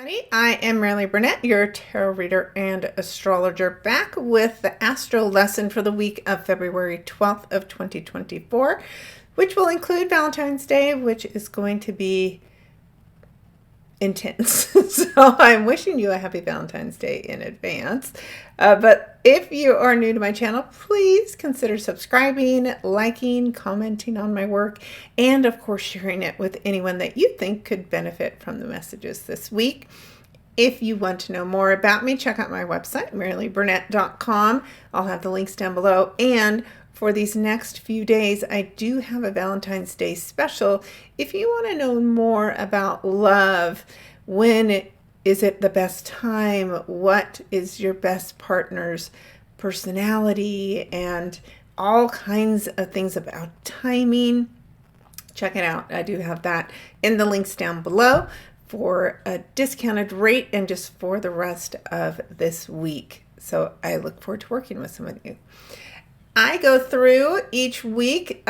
everybody. I am Marilyn Burnett, your tarot reader and astrologer, back with the astro lesson for the week of February 12th of 2024, which will include Valentine's Day, which is going to be intense. So I'm wishing you a happy Valentine's Day in advance. But if you are new to my channel, please consider subscribing, liking, commenting on my work, and of course sharing it with anyone that you think could benefit from the messages this week. If you want to know more about me, check out my website, MarilynBurnett.com. I'll have the links down below. And for these next few days, I do have a Valentine's Day special. If you want to know more about love, when is it the best time? What is your best partner's personality? And all kinds of things about timing. Check it out. I do have that in the links down below for a discounted rate and just for the rest of this week. So I look forward to working with some of you. I go through each week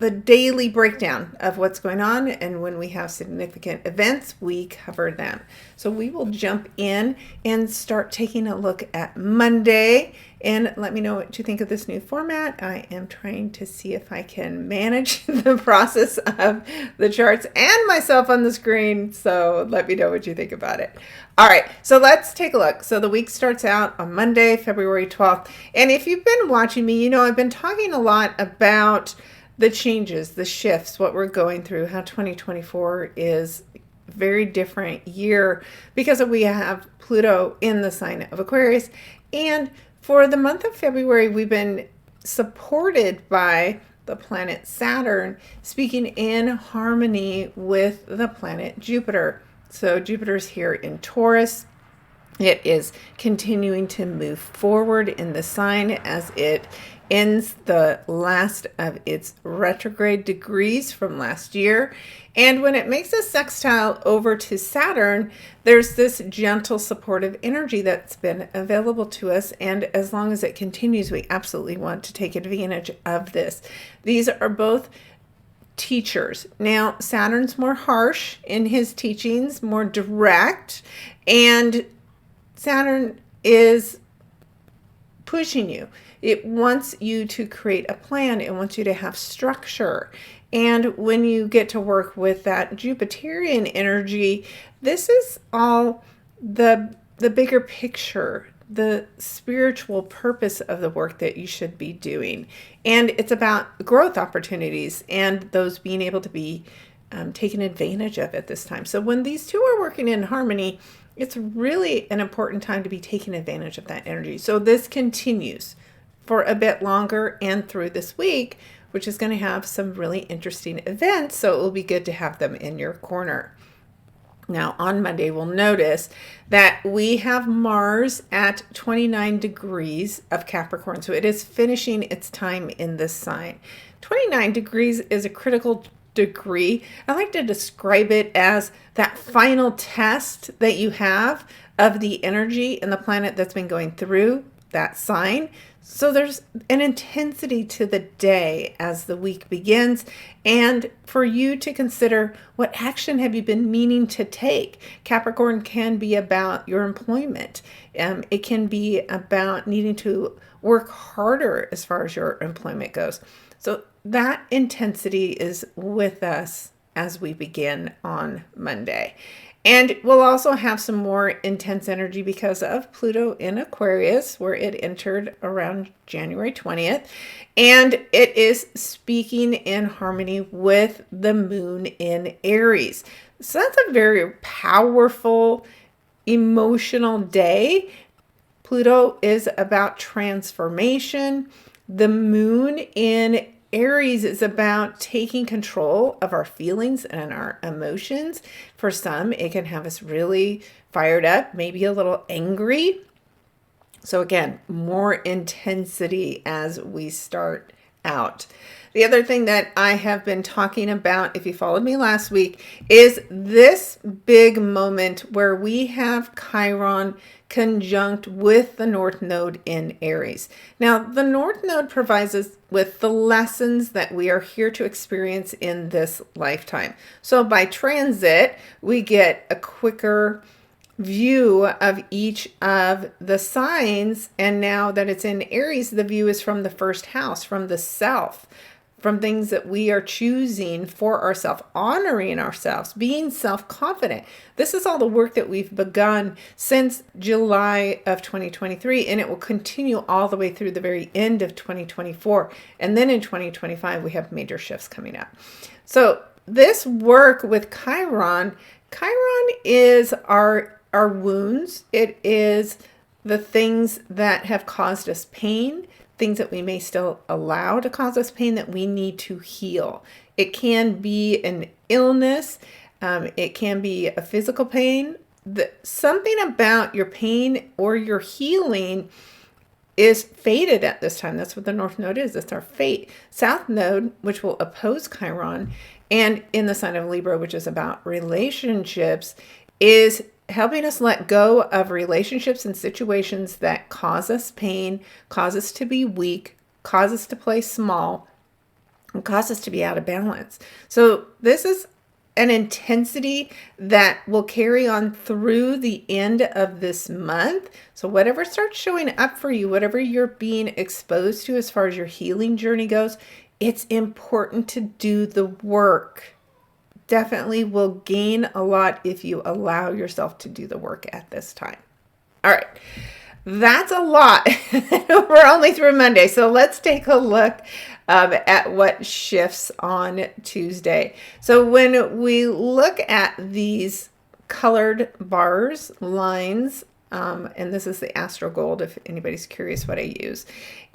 the daily breakdown of what's going on, and when we have significant events, we cover them. So we will jump in and start taking a look at Monday, and let me know what you think of this new format. I am trying to see if I can manage the process of the charts and myself on the screen, so let me know what you think about it. All right, so let's take a look. So the week starts out on Monday, February 12th, and if you've been watching me, you know I've been talking a lot about the changes, the shifts, what we're going through, how 2024 is a very different year because we have Pluto in the sign of Aquarius. And for the month of February, we've been supported by the planet Saturn speaking in harmony with the planet Jupiter. So Jupiter's here in Taurus. It is continuing to move forward in the sign as it ends the last of its retrograde degrees from last year. And when it makes a sextile over to Saturn, there's this gentle supportive energy that's been available to us. And as long as it continues, we absolutely want to take advantage of this. These are both teachers. Now, Saturn's more harsh in his teachings, more direct, and Saturn is pushing you. It wants you to create a plan. It wants you to have structure. And when you get to work with that Jupiterian energy, this is all the bigger picture, the spiritual purpose of the work that you should be doing. And it's about growth opportunities and those being able to be taken advantage of at this time. So when these two are working in harmony, it's really an important time to be taking advantage of that energy. So this continues for a bit longer and through this week, which is going to have some really interesting events. So it will be good to have them in your corner. Now on Monday, we'll notice that we have Mars at 29 degrees of Capricorn. So it is finishing its time in this sign. 29 degrees is a critical degree. I like to describe it as that final test that you have of the energy and the planet that's been going through that sign. So there's an intensity to the day as the week begins, and for you to consider what action have you been meaning to take. Capricorn can be about your employment. It can be about needing to work harder as far as your employment goes. So that intensity is with us as we begin on Monday. And we'll also have some more intense energy because of Pluto in Aquarius, where it entered around January 20th. And it is speaking in harmony with the moon in Aries. So that's a very powerful, emotional day. Pluto is about transformation. The moon in Aries is about taking control of our feelings and our emotions. For some, it can have us really fired up, maybe a little angry. So again, more intensity as we start out. The other thing that I have been talking about, if you followed me last week, is this big moment where we have Chiron conjunct with the North Node in Aries. Now, the North Node provides us with the lessons that we are here to experience in this lifetime. So by transit, we get a quicker view of each of the signs. And now that it's in Aries, the view is from the first house, from the self, from things that we are choosing for ourselves, honoring ourselves, being self-confident. This is all the work that we've begun since July of 2023, and it will continue all the way through the very end of 2024. And then in 2025, we have major shifts coming up. So this work with Chiron is our wounds. It is the things that have caused us pain, things that we may still allow to cause us pain that we need to heal. It can be an illness. It can be a physical pain. Something about your pain or your healing is fated at this time. That's what the North Node is. It's our fate. South Node, which will oppose Chiron, and in the sign of Libra, which is about relationships, is helping us let go of relationships and situations that cause us pain, cause us to be weak, cause us to play small, and cause us to be out of balance. So this is an intensity that will carry on through the end of this month. So whatever starts showing up for you, whatever you're being exposed to as far as your healing journey goes, it's important to do the work. Definitely will gain a lot if you allow yourself to do the work at this time. All right, that's a lot. We're only through Monday, so let's take a look at what shifts on Tuesday. So when we look at these colored bars, lines, and this is the Astro Gold, if anybody's curious what I use,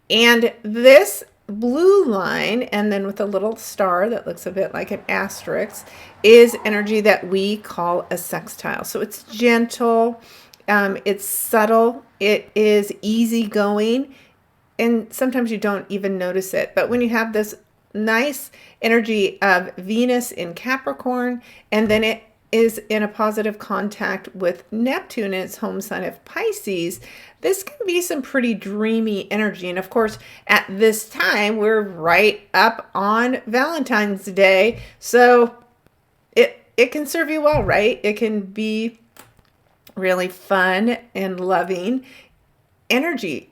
and this blue line, and then with a little star that looks a bit like an asterisk, is energy that we call a sextile. So it's gentle, it's subtle, it is easygoing, and sometimes you don't even notice it. But when you have this nice energy of Venus in Capricorn, and then it is in a positive contact with Neptune in its home sign of Pisces, this can be some pretty dreamy energy. And of course, at this time, we're right up on Valentine's Day. So it can serve you well, right? It can be really fun and loving energy.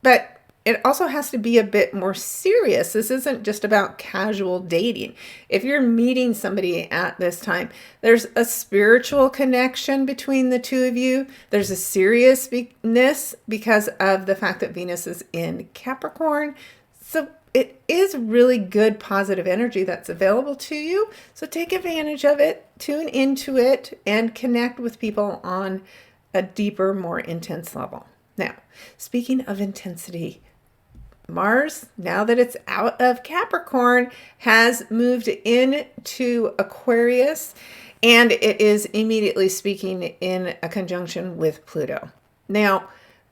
But it also has to be a bit more serious. This isn't just about casual dating. If you're meeting somebody at this time, there's a spiritual connection between the two of you. There's a seriousness because of the fact that Venus is in Capricorn. So it is really good positive energy that's available to you. So take advantage of it, tune into it, and connect with people on a deeper, more intense level. Now, speaking of intensity, Mars, now that it's out of Capricorn, has moved into Aquarius, and it is immediately speaking in a conjunction with Pluto. Now,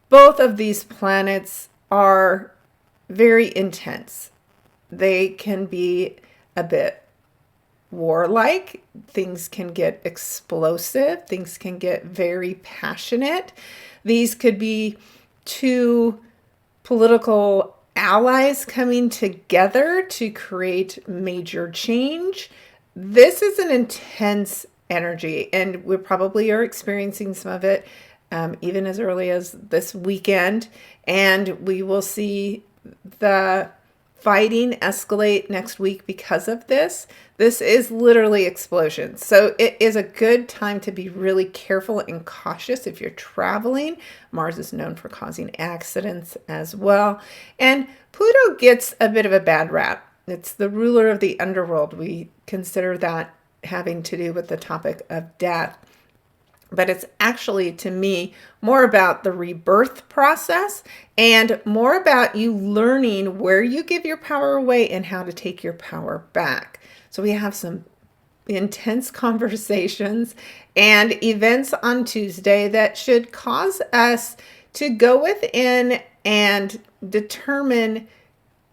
both of these planets are very intense. They can be a bit warlike. Things can get explosive. Things can get very passionate. These could be two political allies coming together to create major change. This is an intense energy, and we probably are experiencing some of it even as early as this weekend. And we will see the fighting escalate next week because of this. This is literally explosions. So it is a good time to be really careful and cautious if you're traveling. Mars is known for causing accidents as well. And Pluto gets a bit of a bad rap. It's the ruler of the underworld. We consider that having to do with the topic of death. But it's actually, to me, more about the rebirth process and more about you learning where you give your power away and how to take your power back. So we have some intense conversations and events on Tuesday that should cause us to go within and determine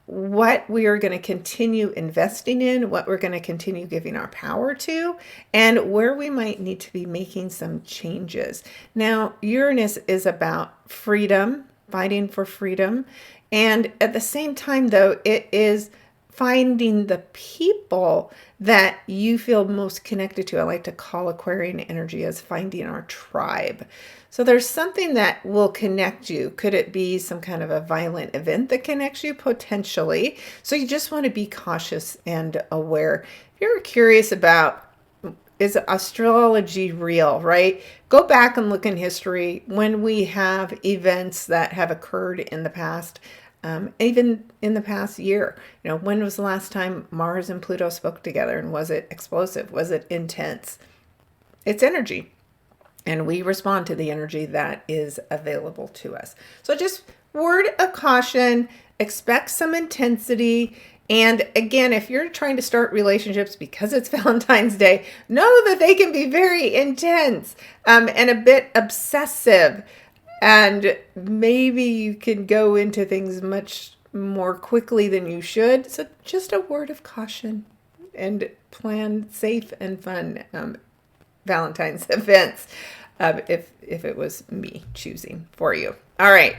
what we are going to continue investing in, what we're going to continue giving our power to, and where we might need to be making some changes. Now, Uranus is about freedom, fighting for freedom. And at the same time, though, it is finding the people that you feel most connected to. I like to call Aquarian energy as finding our tribe. So there's something that will connect you. Could it be some kind of a violent event that connects you? Potentially. So you just want to be cautious and aware. If you're curious about, is astrology real, right? Go back and look in history when we have events that have occurred in the past, even in the past year. You know, when was the last time Mars and Pluto spoke together, and was it explosive? Was it intense? It's energy, and we respond to the energy that is available to us. So just word of caution, expect some intensity. And again, if you're trying to start relationships because it's Valentine's Day, know that they can be very intense, and a bit obsessive. And maybe you can go into things much more quickly than you should. So just a word of caution, and plan safe and fun Valentine's events, if it was me choosing for you. All right.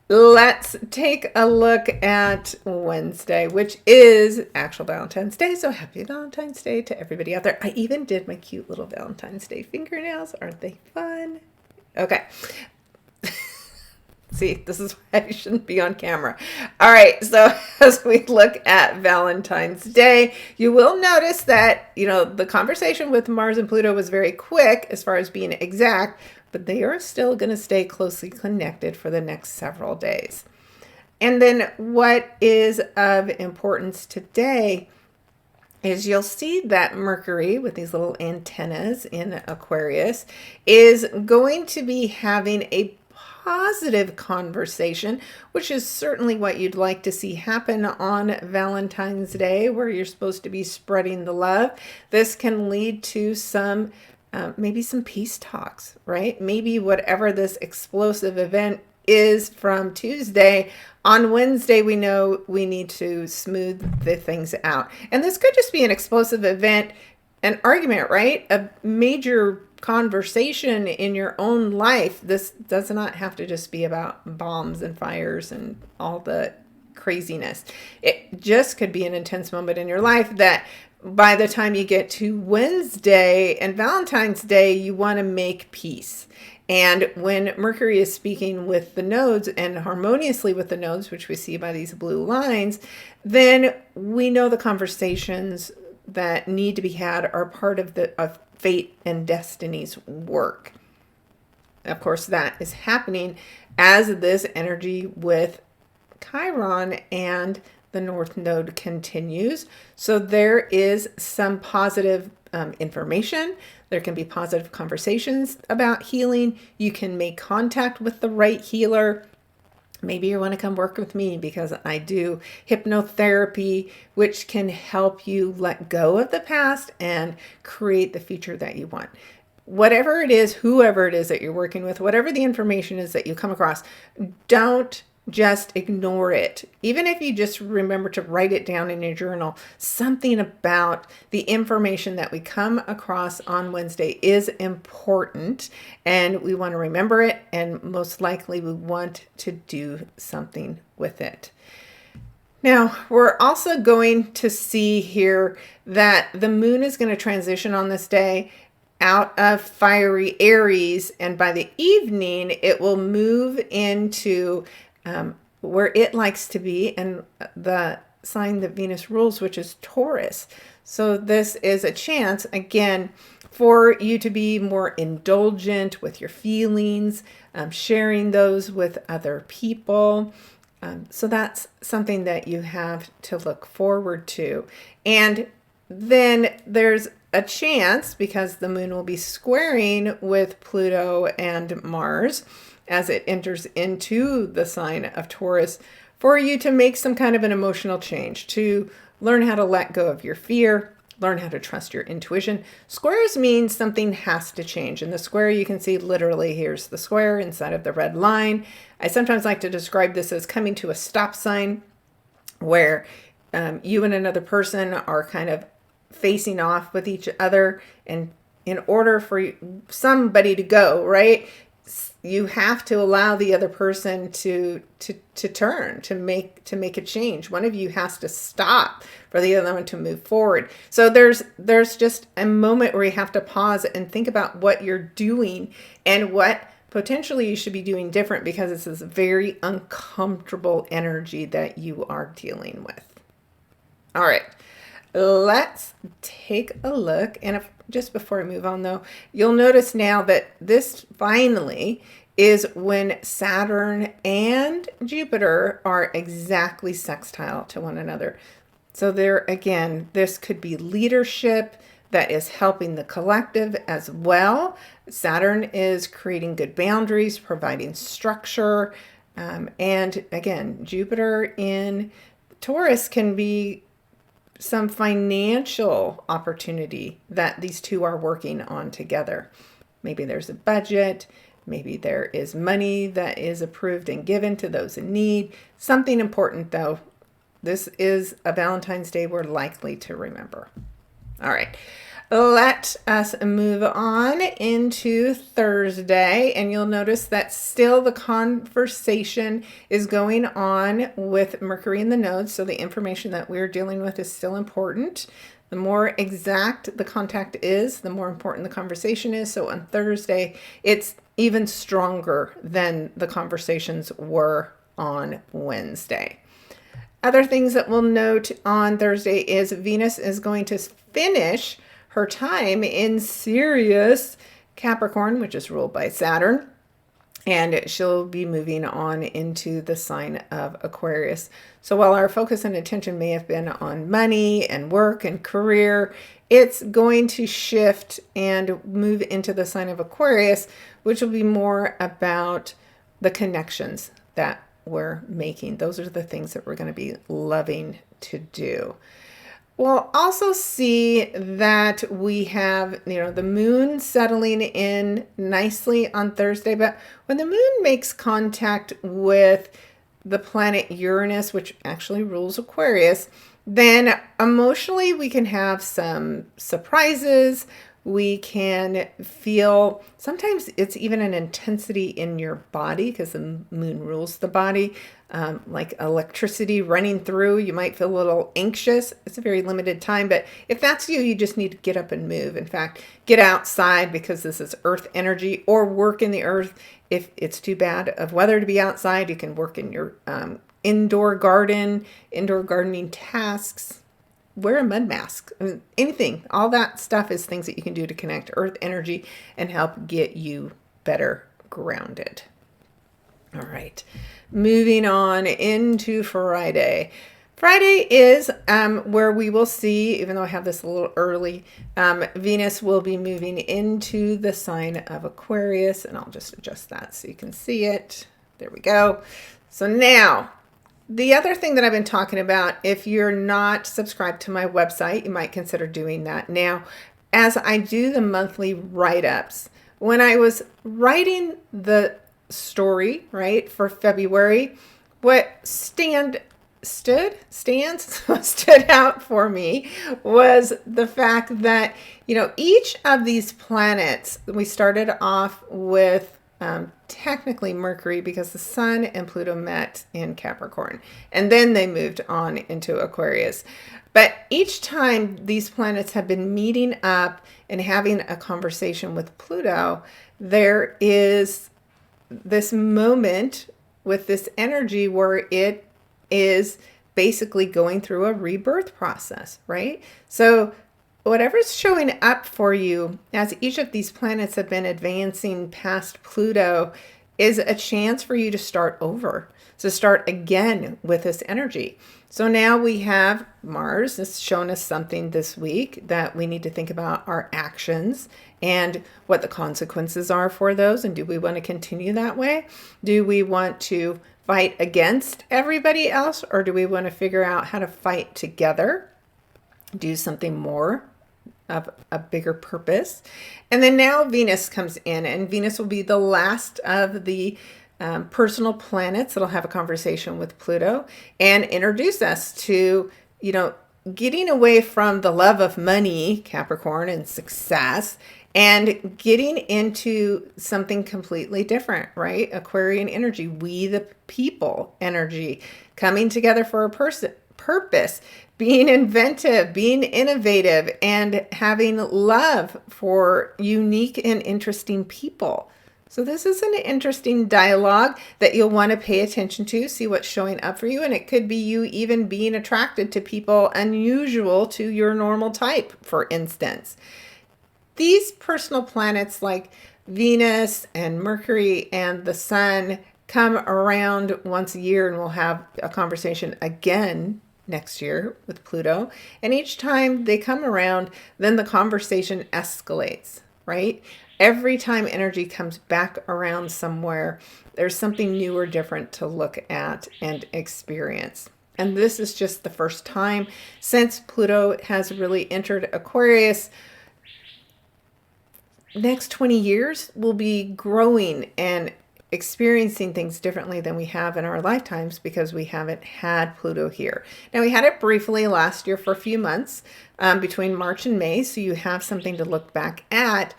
Let's take a look at Wednesday, which is actual Valentine's Day. So happy Valentine's Day to everybody out there. I even did my cute little Valentine's Day fingernails. Aren't they fun? Okay. See, this is why I shouldn't be on camera. All right, so as we look at Valentine's Day, you will notice that, you know, the conversation with Mars and Pluto was very quick as far as being exact, but they are still going to stay closely connected for the next several days. And then what is of importance today is you'll see that Mercury, with these little antennas in Aquarius, is going to be having a positive conversation, which is certainly what you'd like to see happen on Valentine's Day, where you're supposed to be spreading the love. This can lead to some maybe some peace talks, right? Maybe whatever this explosive event is from Tuesday, on Wednesday we know we need to smooth the things out. And this could just be an explosive event, an argument, right? A major conversation in your own life. This does not have to just be about bombs and fires and all the craziness. It just could be an intense moment in your life that by the time you get to Wednesday and Valentine's Day, you want to make peace. And when Mercury is speaking with the nodes and harmoniously with the nodes, which we see by these blue lines, then we know the conversations that need to be had are part of fate and destiny's work. Of course, that is happening as this energy with Chiron and the North Node continues. So there is some positive information. There can be positive conversations about healing. You can make contact with the right healer. Maybe you want to come work with me because I do hypnotherapy, which can help you let go of the past and create the future that you want. Whatever it is, whoever it is that you're working with, whatever the information is that you come across, don't just ignore it. Even if you just remember to write it down in your journal, something about the information that we come across on Wednesday is important, and we want to remember it, and most likely we want to do something with it. Now, we're also going to see here that the moon is going to transition on this day out of fiery Aries, and by the evening it will move into where it likes to be, and the sign that Venus rules, which is Taurus. So this is a chance, again, for you to be more indulgent with your feelings, sharing those with other people. So that's something that you have to look forward to. And then there's a chance, because the moon will be squaring with Pluto and Mars as it enters into the sign of Taurus, for you to make some kind of an emotional change, to learn how to let go of your fear, learn how to trust your intuition. Squares mean something has to change. And the square, you can see literally, here's the square inside of the red line. I sometimes like to describe this as coming to a stop sign where you and another person are kind of facing off with each other, and in order for somebody to go, right, you have to allow the other person to turn, to make a change. One of you has to stop for the other one to move forward. So there's just a moment where you have to pause and think about what you're doing and what potentially you should be doing different, because it's this very uncomfortable energy that you are dealing with. All right, let's take a look. And just before I move on though, you'll notice now that this finally is when Saturn and Jupiter are exactly sextile to one another. So there again, this could be leadership that is helping the collective as well. Saturn is creating good boundaries, providing structure. And again, Jupiter in Taurus can be some financial opportunity that these two are working on together. Maybe there's a budget. Maybe there is money that is approved and given to those in need. Something important though. This is a Valentine's Day we're likely to remember. All right, let us move on into Thursday, and you'll notice that still the conversation is going on with Mercury in the nodes, so the information that we're dealing with is still important. The more exact the contact is, the more important the conversation is. So on Thursday, it's even stronger than the conversations were on Wednesday. Other things that we'll note on Thursday is Venus is going to finish her time in Sirius Capricorn, which is ruled by Saturn, and she'll be moving on into the sign of Aquarius. So while our focus and attention may have been on money and work and career, it's going to shift and move into the sign of Aquarius, which will be more about the connections that we're making. Those are the things that we're going to be loving to do. We'll also see that we have, the moon settling in nicely on Thursday, but when the moon makes contact with the planet Uranus, which actually rules Aquarius, then emotionally we can have some surprises. We can feel, sometimes it's even an intensity in your body because the moon rules the body, like electricity running through. You might feel a little anxious. It's a very limited time, but if that's you, you just need to get up and move. In fact, get outside because this is earth energy, or work in the earth. If it's too bad of weather to be outside, you can work in your indoor gardening tasks. Wear a mud mask, anything, all that stuff is things that you can do to connect earth energy and help get you better grounded. All right, moving on into Friday. Friday is where we will see, even though I have this a little early, Venus will be moving into the sign of Aquarius, and I'll just adjust that so you can see it. There we go. So now, the other thing that I've been talking about, if you're not subscribed to my website, you might consider doing that now. As I do the monthly write-ups, when I was writing the story, right, for February, what stood out for me was the fact that, each of these planets, we started off with technically Mercury, because the Sun and Pluto met in Capricorn, and then they moved on into Aquarius. But each time these planets have been meeting up and having a conversation with Pluto, there is this moment with this energy where it is basically going through a rebirth process, right? So whatever's showing up for you as each of these planets have been advancing past Pluto is a chance for you to start over, to start again with this energy. So now we have Mars has shown us something this week that we need to think about our actions and what the consequences are for those. And do we want to continue that way? Do we want to fight against everybody else, or do we want to figure out how to fight together, do something more of a bigger purpose? And then now Venus comes in, and Venus will be the last of the personal planets that'll have a conversation with Pluto and introduce us to, getting away from the love of money, Capricorn, and success, and getting into something completely different, right? Aquarian energy, we the people energy, coming together for a purpose, being inventive, being innovative, and having love for unique and interesting people. So this is an interesting dialogue that you'll want to pay attention to, see what's showing up for you. And it could be you even being attracted to people unusual to your normal type, for instance. These personal planets like Venus and Mercury and the Sun come around once a year, and we'll have a conversation again next year with Pluto. And each time they come around, then the conversation escalates, right? Every time energy comes back around somewhere, there's something new or different to look at and experience. And this is just the first time since Pluto has really entered Aquarius. Next 20 years, we'll be growing and experiencing things differently than we have in our lifetimes because we haven't had Pluto here. Now, we had it briefly last year for a few months between March and May, so you have something to look back at.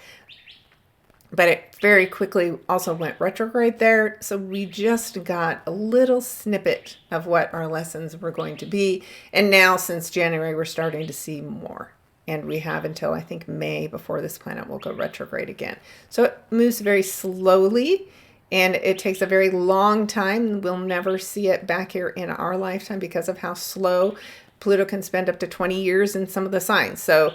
But it very quickly also went retrograde there. So we just got a little snippet of what our lessons were going to be. And now since January, we're starting to see more. And we have until, I think, May before this planet will go retrograde again. So it moves very slowly, and it takes a very long time. We'll never see it back here in our lifetime because of how slow Pluto can spend up to 20 years in some of the signs. So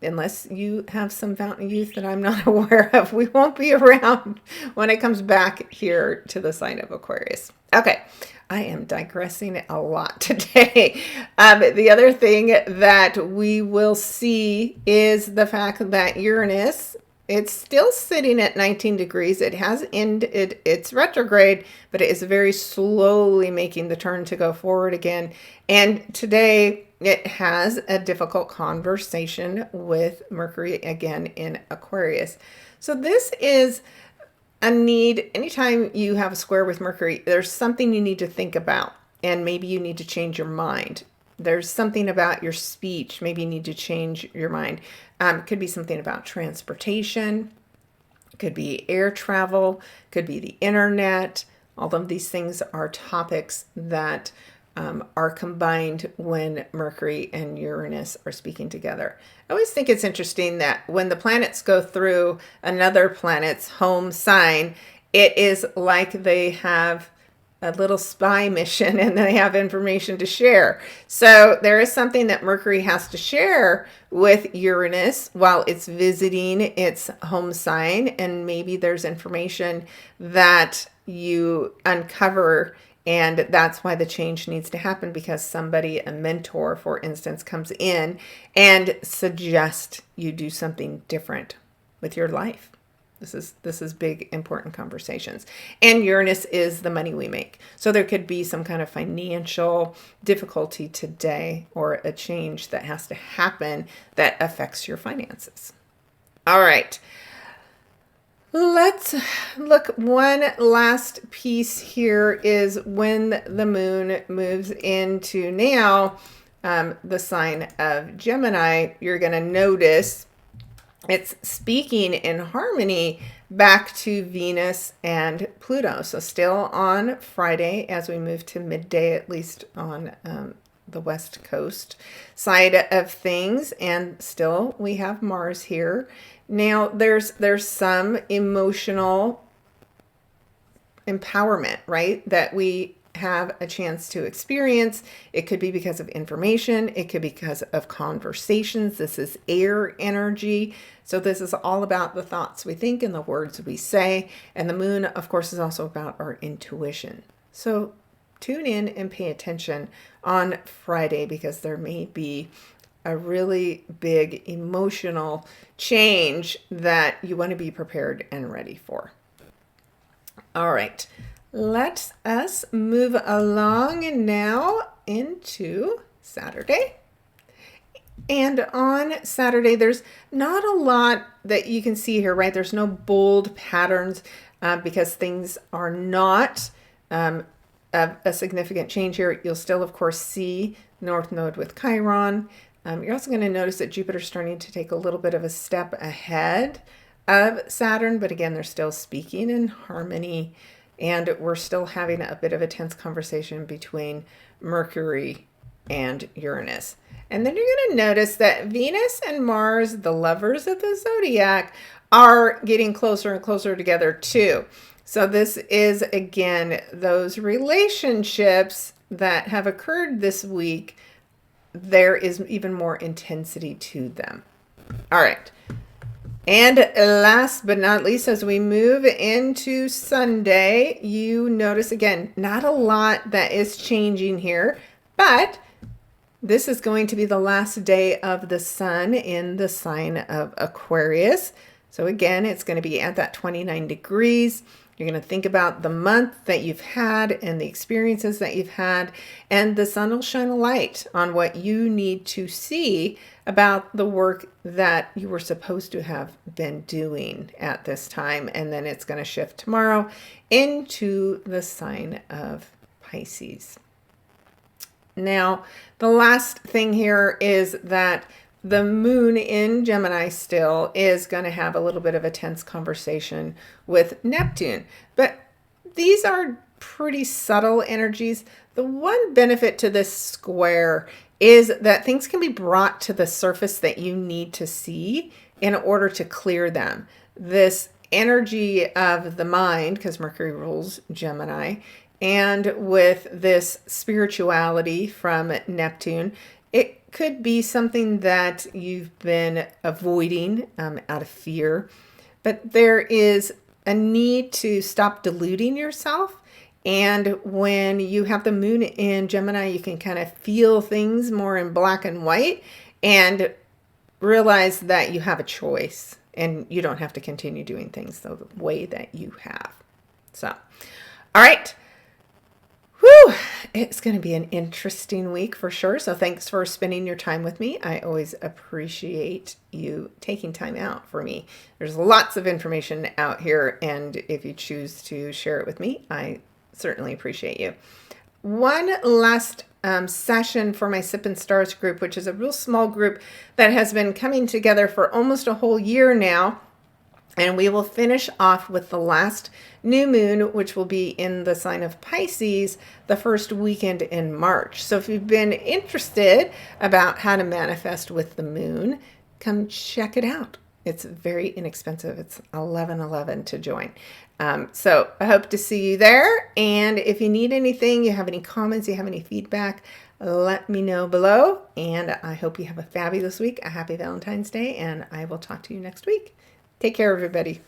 unless you have some fountain youth that I'm not aware of, we won't be around when it comes back here to the sign of Aquarius. Okay, I am digressing a lot today. The other thing that we will see is the fact that Uranus, it's still sitting at 19 degrees. It has ended its retrograde, but it is very slowly making the turn to go forward again. And today it has a difficult conversation with Mercury again in Aquarius. So this is a need. Anytime you have a square with Mercury, there's something you need to think about, and maybe you need to change your mind. There's something about your speech. Maybe you need to change your mind. It could be something about transportation. It could be air travel. It could be the internet. All of these things are topics that are combined when Mercury and Uranus are speaking together. I always think it's interesting that when the planets go through another planet's home sign, it is like they have a little spy mission and they have information to share. So there is something that Mercury has to share with Uranus while it's visiting its home sign, and maybe there's information that you uncover, and that's why the change needs to happen, because somebody, a mentor, for instance, comes in and suggests you do something different with your life. This is big, important conversations. And Uranus is the money we make. So there could be some kind of financial difficulty today, or a change that has to happen that affects your finances. All right. Let's look. One last piece here is when the moon moves into now the sign of Gemini, you're going to notice it's speaking in harmony back to Venus and Pluto. So still on Friday as we move to midday, at least on the West Coast side of things. And still we have Mars here. Now there's some emotional empowerment, right, that we have a chance to experience. It could be because of information. It could be because of conversations. This is air energy. So this is all about the thoughts we think and the words we say. And the moon, of course, is also about our intuition. So tune in and pay attention on Friday, because there may be a really big emotional change that you want to be prepared and ready for. All right. Let us move along now into Saturday. And on Saturday, there's not a lot that you can see here, right? There's no bold patterns because things are not a significant change here. You'll still, of course, see North Node with Chiron. You're also going to notice that Jupiter's starting to take a little bit of a step ahead of Saturn, but again, they're still speaking in harmony, and we're still having a bit of a tense conversation between Mercury and Uranus. And then you're going to notice that Venus and Mars, the lovers of the zodiac, are getting closer and closer together too. So this is, again, those relationships that have occurred this week. There is even more intensity to them. All right. And last but not least, as we move into Sunday, you notice, again, not a lot that is changing here, but this is going to be the last day of the sun in the sign of Aquarius. So again, it's going to be at that 29 degrees. You're going to think about the month that you've had and the experiences that you've had, and the sun will shine a light on what you need to see about the work that you were supposed to have been doing at this time. And then it's going to shift tomorrow into the sign of Pisces. Now, the last thing here is that the moon in Gemini still is going to have a little bit of a tense conversation with Neptune. But these are pretty subtle energies. The one benefit to this square is that things can be brought to the surface that you need to see in order to clear them. This energy of the mind, because Mercury rules Gemini, and with this spirituality from Neptune, it could be something that you've been avoiding out of fear, but there is a need to stop deluding yourself. And when you have the moon in Gemini, you can kind of feel things more in black and white and realize that you have a choice and you don't have to continue doing things the way that you have. So, all right. Whew, it's going to be an interesting week for sure. So thanks for spending your time with me. I always appreciate you taking time out for me. There's lots of information out here, and if you choose to share it with me, I certainly appreciate you. One last session for my Sip and Stars group, which is a real small group that has been coming together for almost a whole year now. And we will finish off with the last new moon, which will be in the sign of Pisces the first weekend in March. So if you've been interested about how to manifest with the moon, come check it out. It's very inexpensive. It's $11.11 to join. So I hope to see you there. And if you need anything, you have any comments, you have any feedback, let me know below. And I hope you have a fabulous week, a happy Valentine's Day, and I will talk to you next week. Take care, everybody.